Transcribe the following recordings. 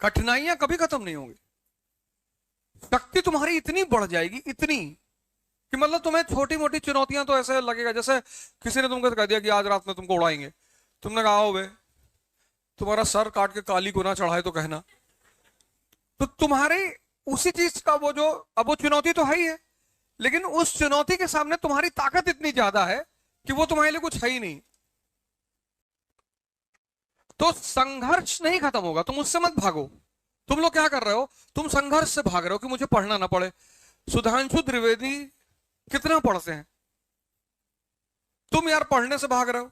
कठिनाइयां कभी खत्म नहीं होंगी। शक्ति तुम्हारी इतनी बढ़ जाएगी, इतनी कि मतलब तुम्हें छोटी मोटी चुनौतियां तो ऐसे लगेगा जैसे किसी ने तुमको कह दिया कि आज रात में तुमको उड़ाएंगे। तुमने कहा हो बे, तुम्हारा सर काट के काली गुना चढ़ाए तो कहना। तो तुम्हारे उसी चीज का वो जो, अब वो चुनौती तो है ही है, लेकिन उस चुनौती के सामने तुम्हारी ताकत इतनी ज्यादा है कि वो तुम्हारे लिए कुछ है ही नहीं। तो संघर्ष नहीं खत्म होगा, तुम उससे मत भागो। तुम लोग क्या कर रहे हो, तुम संघर्ष से भाग रहे हो कि मुझे पढ़ना ना पड़े। सुधांशु त्रिवेदी कितना पढ़ते हैं, तुम यार पढ़ने से भाग रहे हो।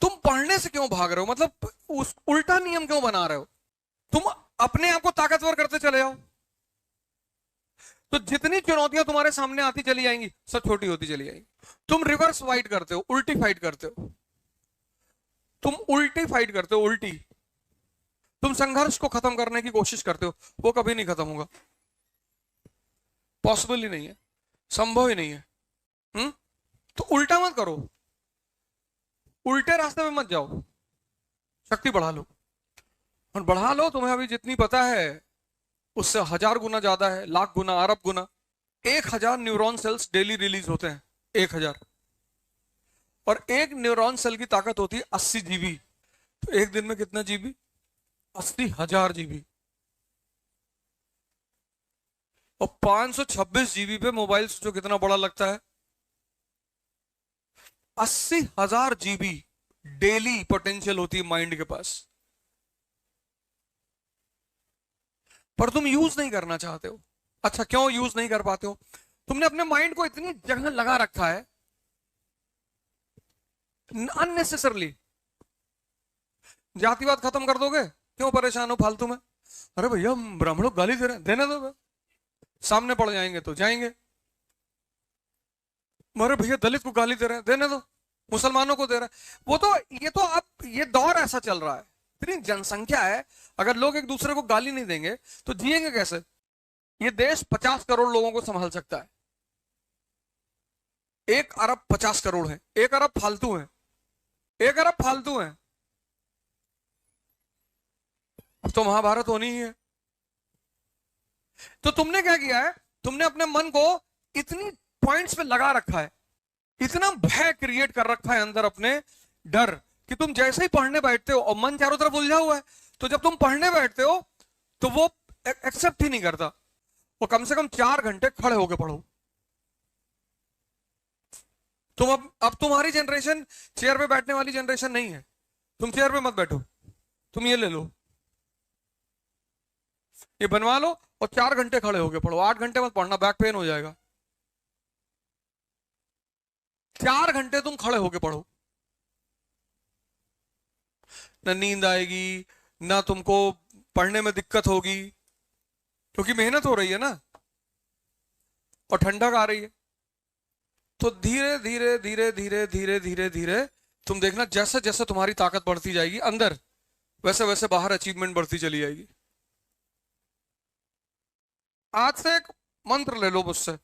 तुम पढ़ने से क्यों भाग रहे हो, मतलब उस उल्टा नियम क्यों बना रहे हो। तुम अपने आप को ताकतवर करते चले जाओ, तो जितनी चुनौतियां तुम्हारे सामने आती चली जाएंगी सब छोटी होती चली जाएंगी। तुम रिवर्स फाइट करते हो, उल्टी फाइट करते हो, तुम उल्टी फाइट करते हो, उल्टी। तुम संघर्ष को खत्म करने की कोशिश करते हो, वो कभी नहीं खत्म होगा, पॉसिबल ही नहीं है, संभव ही नहीं है। तो उल्टा मत करो, उल्टे रास्ते में मत जाओ, शक्ति बढ़ा लो। और बढ़ा लो, तुम्हें अभी जितनी पता है उससे 1000 गुना ज्यादा है, लाख गुना, अरब गुना। 1000 न्यूरॉन सेल्स डेली रिलीज होते हैं, 1000। और एक न्यूरॉन सेल की ताकत होती है 80 जीबी। तो एक दिन में कितना जीबी, 80,000 जीबी। और 526 जीबी पे मोबाइल जो कितना बड़ा लगता है, 80,000 जीबी डेली पोटेंशियल होती है माइंड के पास। पर तुम यूज नहीं करना चाहते हो। अच्छा, क्यों यूज नहीं कर पाते हो, तुमने अपने माइंड को इतनी जगह लगा रखा है अननेसेसरली। जातिवाद खत्म कर दोगे, क्यों परेशान हो फालतू में। अरे भैया ब्राह्मणों को गाली दे रहे हैं, देने दो, सामने पड़ जाएंगे तो जाएंगे। अरे भैया दलित को गाली दे रहे हैं, देने दो, मुसलमानों को दे रहे हैं। वो तो ये तो अब ये दौर ऐसा चल रहा है, इतनी जनसंख्या है, अगर लोग एक दूसरे को गाली नहीं देंगे तो जिएंगे कैसे। ये देश 50 करोड़ लोगों को संभाल सकता है, 1 अरब 50 करोड़ है, 1 अरब फालतू है, 1 अरब फालतू है। अब तो महाभारत होनी ही है। तो तुमने क्या किया है, तुमने अपने मन को इतनी पॉइंट्स पे लगा रखा है, इतना भय क्रिएट कर रखा है अंदर अपने, डर, कि तुम जैसे ही पढ़ने बैठते हो, और मन चारों तरफ उलझा हुआ है, तो जब तुम पढ़ने बैठते हो तो वो एक्सेप्ट ही नहीं करता। वो कम से कम 4 घंटे खड़े होकर पढ़ो। तुम अब तुम्हारी जनरेशन चेयर पे बैठने वाली जनरेशन नहीं है। तुम चेयर पे मत बैठो, तुम ये ले लो, ये बनवा लो और 4 घंटे खड़े होके पढ़ो। 8 घंटे मत पढ़ना, बैक पेन हो जाएगा। 4 घंटे तुम खड़े होके पढ़ो, ना नींद आएगी, ना तुमको पढ़ने में दिक्कत होगी, क्योंकि मेहनत हो रही है ना, और ठंडक आ रही है। तो धीरे धीरे धीरे धीरे धीरे धीरे धीरे तुम देखना, जैसे जैसे तुम्हारी ताकत बढ़ती जाएगी अंदर, वैसे वैसे बाहर अचीवमेंट बढ़ती चली जाएगी। आज से एक मंत्र ले लो मुझसे,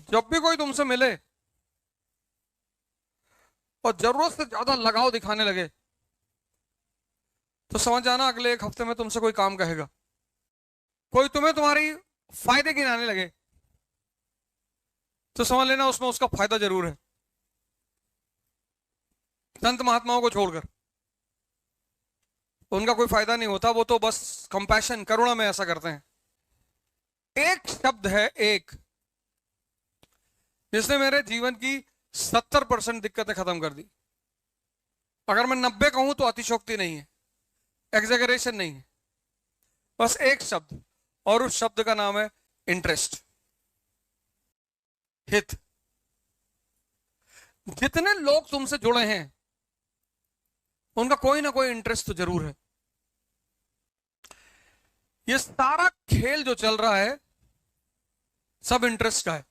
जब भी कोई तुमसे मिले और जरूरत से ज्यादा लगाव दिखाने लगे तो समझ जाना अगले 1 हफ्ते में तुमसे कोई काम कहेगा। कोई तुम्हें तुम्हारी फायदे गिनाने लगे तो समझ लेना उसमें उसका फायदा जरूर है। संत महात्माओं को छोड़कर उनका कोई फायदा नहीं होता, वो तो बस कंपैशन, करुणा में ऐसा करते हैं। एक शब्द है, एक, जिसने मेरे जीवन की 70% दिक्कतें खत्म कर दी। अगर मैं 90 कहूं तो अतिशोक्ति नहीं है, एग्जैगरेशन नहीं है, बस एक शब्द, और उस शब्द का नाम है इंटरेस्ट, हित। जितने लोग तुमसे जुड़े हैं उनका कोई ना कोई इंटरेस्ट तो जरूर है। ये सारा खेल जो चल रहा है सब इंटरेस्ट का है,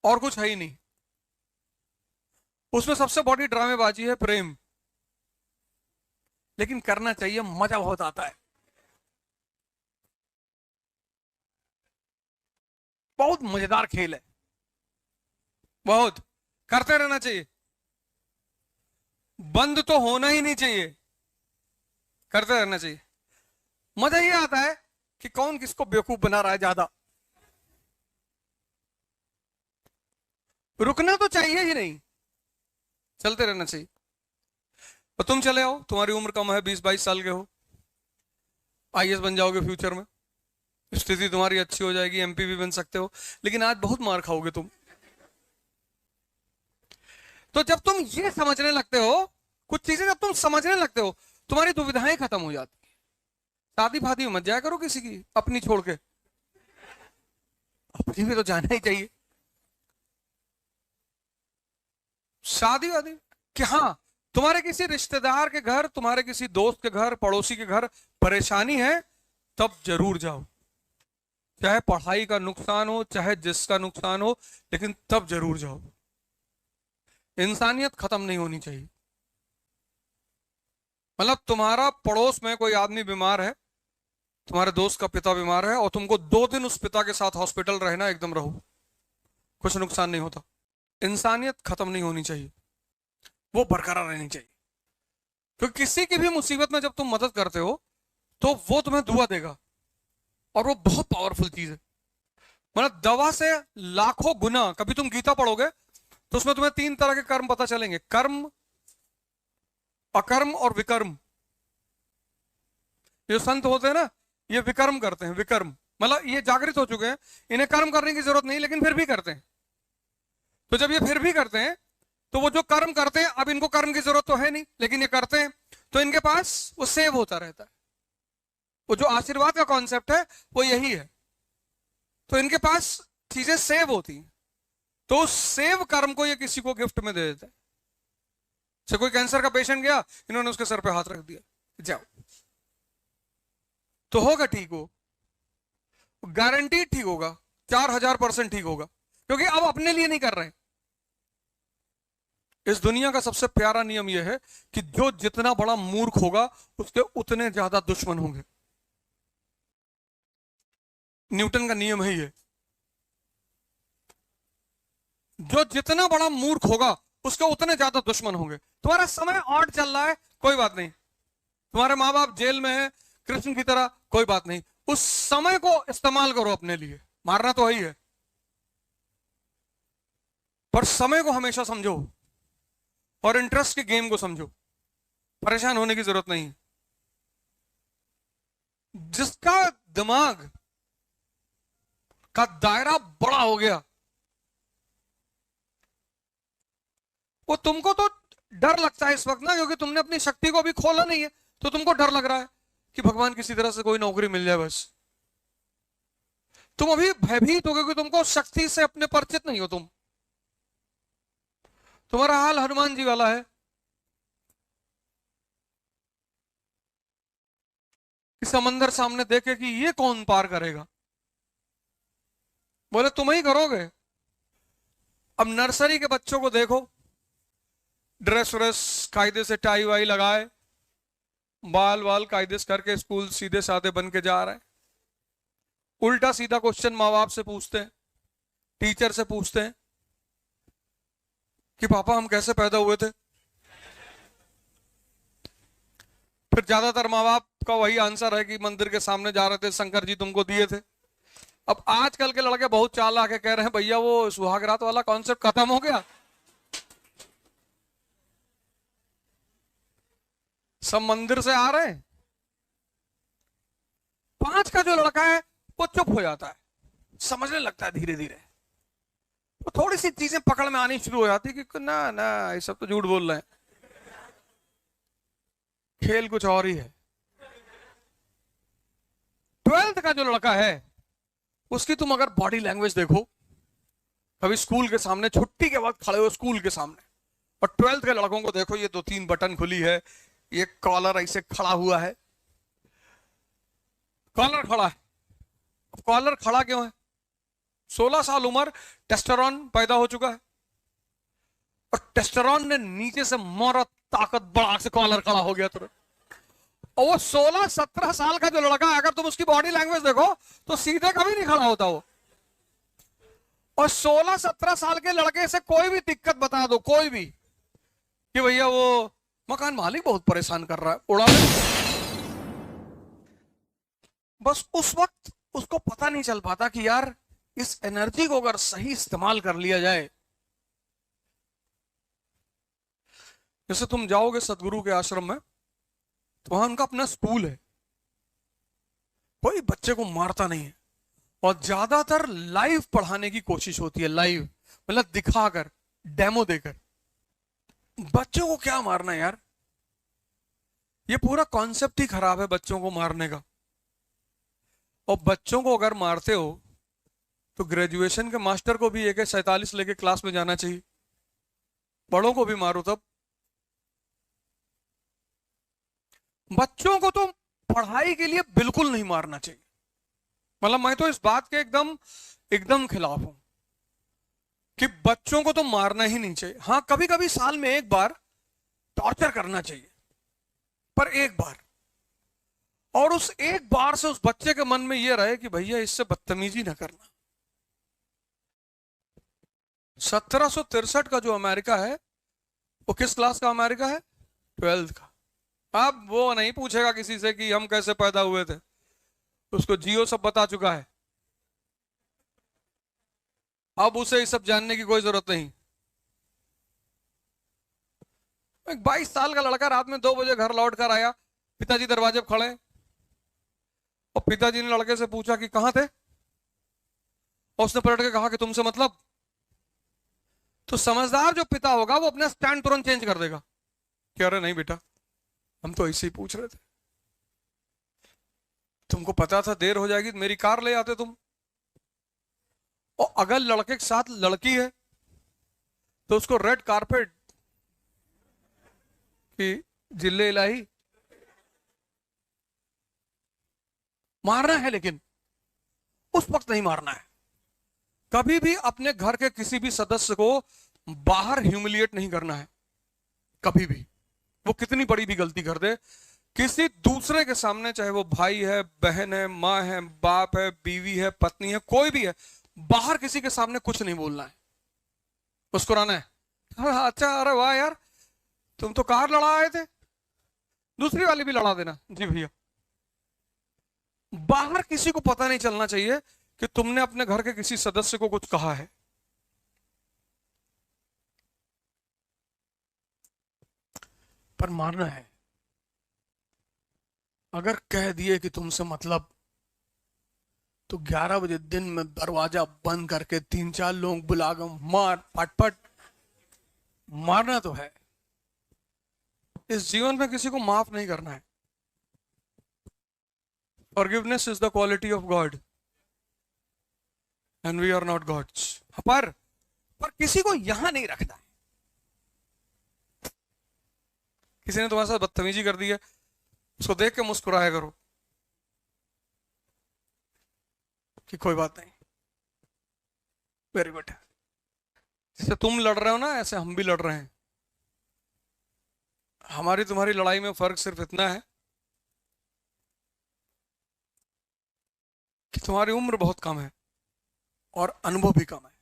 और कुछ है ही नहीं। उसमें सबसे बड़ी ड्रामेबाजी है प्रेम, लेकिन करना चाहिए, मजा बहुत आता है, बहुत मजेदार खेल है, बहुत करते रहना चाहिए, बंद तो होना ही नहीं चाहिए। करते रहना चाहिए। मजा ये आता है कि कौन किसको बेवकूफ बना रहा है ज्यादा। रुकना तो चाहिए ही नहीं, चलते रहना चाहिए। और तुम चले आओ, तुम्हारी उम्र कम है, 20-22 साल के हो, आईएएस बन जाओगे फ्यूचर में, स्थिति तुम्हारी अच्छी हो जाएगी, एमपी भी बन सकते हो, लेकिन आज बहुत मार खाओगे तुम। तो जब तुम ये समझने लगते हो, कुछ चीजें जब तुम समझने लगते हो, तुम्हारी दुविधाएं खत्म हो जाती। शादी फादी मत जाया करो किसी की अपनी छोड़ के, अपनी भी तो जाना ही चाहिए। शादी वादी कि हाँ, तुम्हारे किसी रिश्तेदार के घर, तुम्हारे किसी दोस्त के घर, पड़ोसी के घर परेशानी है, तब जरूर जाओ। चाहे पढ़ाई का नुकसान हो, चाहे जिसका नुकसान हो, लेकिन तब जरूर जाओ। इंसानियत खत्म नहीं होनी चाहिए। मतलब तुम्हारा पड़ोस में कोई आदमी बीमार है, तुम्हारे दोस्त का पिता बीमार है, और तुमको 2 दिन उस पिता के साथ हॉस्पिटल रहना, एकदम रहो, कुछ नुकसान नहीं होता। इंसानियत खत्म नहीं होनी चाहिए, वो बरकरार रहनी चाहिए। क्योंकि किसी की भी मुसीबत में जब तुम मदद करते हो तो वो तुम्हें दुआ देगा, और वो बहुत पावरफुल चीज है। मतलब दवा से लाखों गुना। कभी तुम गीता पढ़ोगे तो उसमें तुम्हें 3 तरह के कर्म पता चलेंगे, कर्म, अकर्म और विकर्म। ये संत होते हैं ना, ये विकर्म करते हैं, विकर्म मतलब ये जागृत हो चुके हैं, इन्हें कर्म करने की जरूरत नहीं, लेकिन फिर भी करते हैं। तो जब ये फिर भी करते हैं, तो वो जो कर्म करते हैं, अब इनको कर्म की जरूरत तो है नहीं, लेकिन ये करते हैं, तो इनके पास वो सेव होता रहता है। वो जो आशीर्वाद का कॉन्सेप्ट है वो यही है। तो इनके पास चीजें सेव होती हैं, तो उस सेव कर्म को ये किसी को गिफ्ट में दे देता है। से कोई कैंसर का पेशेंट गया, इन्होंने उसके सर पे हाथ रख दिया, जाओ, तो होगा ठीक, हो गारंटी ठीक होगा, 4000% ठीक होगा, क्योंकि अब अपने लिए नहीं कर रहे हैं। इस दुनिया का सबसे प्यारा नियम यह है कि जो जितना बड़ा मूर्ख होगा उसके उतने ज्यादा दुश्मन होंगे। न्यूटन का नियम है ये। जो जितना बड़ा मूर्ख होगा उसके उतने ज्यादा दुश्मन होंगे। तुम्हारा समय ऑड चल रहा है, कोई बात नहीं, तुम्हारे माँ बाप जेल में है कृष्ण की तरह, कोई बात नहीं, उस समय को इस्तेमाल करो अपने लिए, मारना तो ही है, पर समय को हमेशा समझो और इंटरेस्ट के गेम को समझो। परेशान होने की जरूरत नहीं। जिसका दिमाग का दायरा बड़ा हो गया, वो तुमको तो डर लगता है इस वक्त ना, क्योंकि तुमने अपनी शक्ति को अभी खोला नहीं है, तो तुमको डर लग रहा है कि भगवान किसी तरह से कोई नौकरी मिल जाए बस। तुम अभी भयभीत हो, क्योंकि तुमको शक्ति से अपने परिचित नहीं हो तुम। तुम्हारा हाल हनुमान जी वाला है कि समंदर सामने देखे कि ये कौन पार करेगा, बोले तुम ही करोगे। अब नर्सरी के बच्चों को देखो, ड्रेस व्रेस कायदे से टाई वाई लगाए, बाल वाल कायदे से करके स्कूल सीधे साधे बन के जा रहे हैं। उल्टा सीधा क्वेश्चन माँ बाप से पूछते हैं, टीचर से पूछते हैं कि पापा हम कैसे पैदा हुए थे। फिर ज्यादातर माँ बाप का वही आंसर है कि मंदिर के सामने जा रहे थे, शंकर जी तुमको दिए थे। अब आजकल के लड़के बहुत चालाक है, कह रहे हैं भैया वो सुहागरात वाला कॉन्सेप्ट खत्म हो गया, सब मंदिर से आ रहे हैं। 5 का जो लड़का है वो चुप हो जाता है, समझने लगता है धीरे धीरे, तो थोड़ी सी चीजें पकड़ में आनी शुरू हो जाती है कि ना ना ये सब तो झूठ बोल रहे हैं, खेल कुछ और ही है। 12th का जो लड़का है उसकी तुम अगर बॉडी लैंग्वेज देखो, कभी स्कूल के सामने छुट्टी के वक्त खड़े हो स्कूल के सामने, और 12th के लड़कों को देखो, ये 2-3 बटन खुली है, ये कॉलर ऐसे खड़ा हुआ है, कॉलर खड़ा है। कॉलर खड़ा क्यों है? 16 साल उम्र, टेस्टोस्टेरोन पैदा हो चुका है, और टेस्टोस्टेरोन ने नीचे से मोरा ताकत बढ़ा से कॉलर खड़ा हो गया तुरंत। और वो 16-17 साल का जो लड़का है, अगर तुम उसकी बॉडी लैंग्वेज देखो तो सीधे कभी नहीं खड़ा होता वो। और 16-17 साल के लड़के से कोई भी दिक्कत बता दो, कोई भी, कि भैया वो मकान मालिक बहुत परेशान कर रहा है, उड़ा बस उस वक्त उसको पता नहीं चल पाता कि यार इस एनर्जी को अगर सही इस्तेमाल कर लिया जाए। जैसे तुम जाओगे सदगुरु के आश्रम में, तो वहां उनका अपना स्कूल है, कोई बच्चे को मारता नहीं है, और ज्यादातर लाइव पढ़ाने की कोशिश होती है, लाइव मतलब दिखाकर, डेमो देकर। बच्चों को क्या मारना है यार, ये पूरा कॉन्सेप्ट ही खराब है बच्चों को मारने का। और बच्चों को अगर मारते हो तो ग्रेजुएशन के मास्टर को भी AK-47 लेके क्लास में जाना चाहिए, बड़ों को भी मारो तब। बच्चों को तो पढ़ाई के लिए बिल्कुल नहीं मारना चाहिए, मतलब मैं तो इस बात के एकदम एकदम खिलाफ हूं कि बच्चों को तो मारना ही नहीं चाहिए। हाँ, कभी कभी साल में एक बार टॉर्चर करना चाहिए, पर एक बार, और उस एक बार से उस बच्चे के मन में यह रहे कि भैया इससे बदतमीजी ना करना। 1763 का जो अमेरिका है वो किस क्लास का अमेरिका है? 12th का। अब वो नहीं पूछेगा किसी से कि हम कैसे पैदा हुए थे, उसको जियो सब बता चुका है, अब उसे ये सब जानने की कोई जरूरत नहीं। एक 22 साल का लड़का रात में 2 बजे घर लौट कर आया, पिताजी दरवाजे पर खड़े, और पिताजी ने लड़के से पूछा कि कहां थे, और उसने पलट के कहा कि तुमसे मतलब। तो समझदार जो पिता होगा वो अपना स्टैंड तुरंत चेंज कर देगा कि अरे नहीं बेटा, हम तो ऐसे ही पूछ रहे थे, तुमको पता था देर हो जाएगी, मेरी कार ले आते तुम। और अगर लड़के के साथ लड़की है तो उसको रेड कारपेट की जिले इलाही मारना है, लेकिन उस वक्त नहीं मारना है। कभी भी अपने घर के किसी भी सदस्य को बाहर ह्यूमिलिएट नहीं करना है, कभी भी, वो कितनी बड़ी भी गलती कर दे किसी दूसरे के सामने, चाहे वो भाई है, बहन है, माँ है, बाप है, बीवी है, पत्नी है, कोई भी है, बाहर किसी के सामने कुछ नहीं बोलना है, मुस्कुराना है। हाँ, अच्छा, अरे वाह यार, तुम तो कार लड़ा आए थे, दूसरी वाली भी लड़ा देना जी भैया। बाहर किसी को पता नहीं चलना चाहिए कि तुमने अपने घर के किसी सदस्य को कुछ कहा है। पर मारना है। अगर कह दिए कि तुमसे मतलब, तो 11 बजे दिन में दरवाजा बंद करके 3-4 लोग बुलाकर मार, पट मारना तो है। इस जीवन में किसी को माफ नहीं करना है। Forgiveness is the quality of God and we are not gods। पर किसी को यहां नहीं रखना है। किसी ने तुम्हारे साथ बदतमीजी कर दी है, उसको देख के मुस्कुराया करो कि कोई बात नहीं, वेरी गुड। जैसे तुम लड़ रहे हो ना, ऐसे हम भी लड़ रहे हैं। हमारी तुम्हारी लड़ाई में फर्क सिर्फ इतना है कि तुम्हारी उम्र बहुत कम है और अनुभव भी कम है।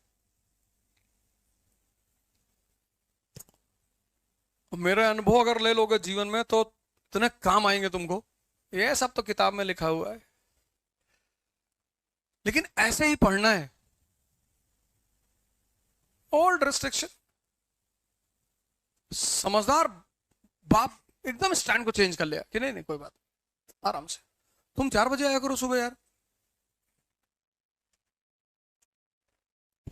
मेरा अनुभव अगर ले लोगे जीवन में तो इतने काम आएंगे तुमको, ये सब तो किताब में लिखा हुआ है, लेकिन ऐसे ही पढ़ना है। Old restriction. समझदार बाप एकदम स्टैंड को चेंज कर लिया कि नहीं नहीं कोई बात, आराम से, तुम 4 बजे आया करो सुबह यार।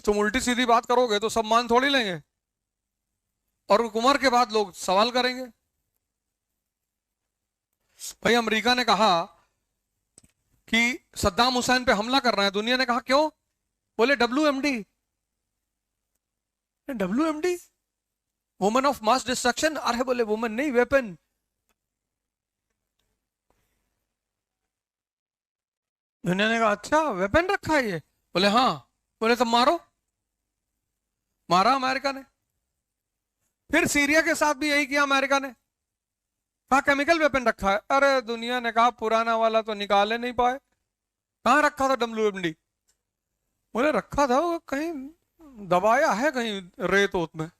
तुम उल्टी सीधी बात करोगे तो सब मान थोड़ी लेंगे, और उम्र के बाद लोग सवाल करेंगे। भाई अमेरिका ने कहा कि सद्दाम हुसैन पे हमला कर रहा है, दुनिया ने कहा क्यों? बोले WMD। WMD women of mass destruction. अरे बोले वुमेन नहीं, वेपन। दुनिया ने कहा अच्छा वेपन रखा है ये? बोले हाँ। बोले तब मारो। मारा अमेरिका ने। फिर सीरिया के साथ भी यही किया अमेरिका ने, कहा केमिकल वेपन रखा है। अरे दुनिया ने कहा पुराना वाला तो निकाले नहीं पाए, कहां रखा था WMD? बोले रखा था वो कहीं दबाया है कहीं रेत ओत में।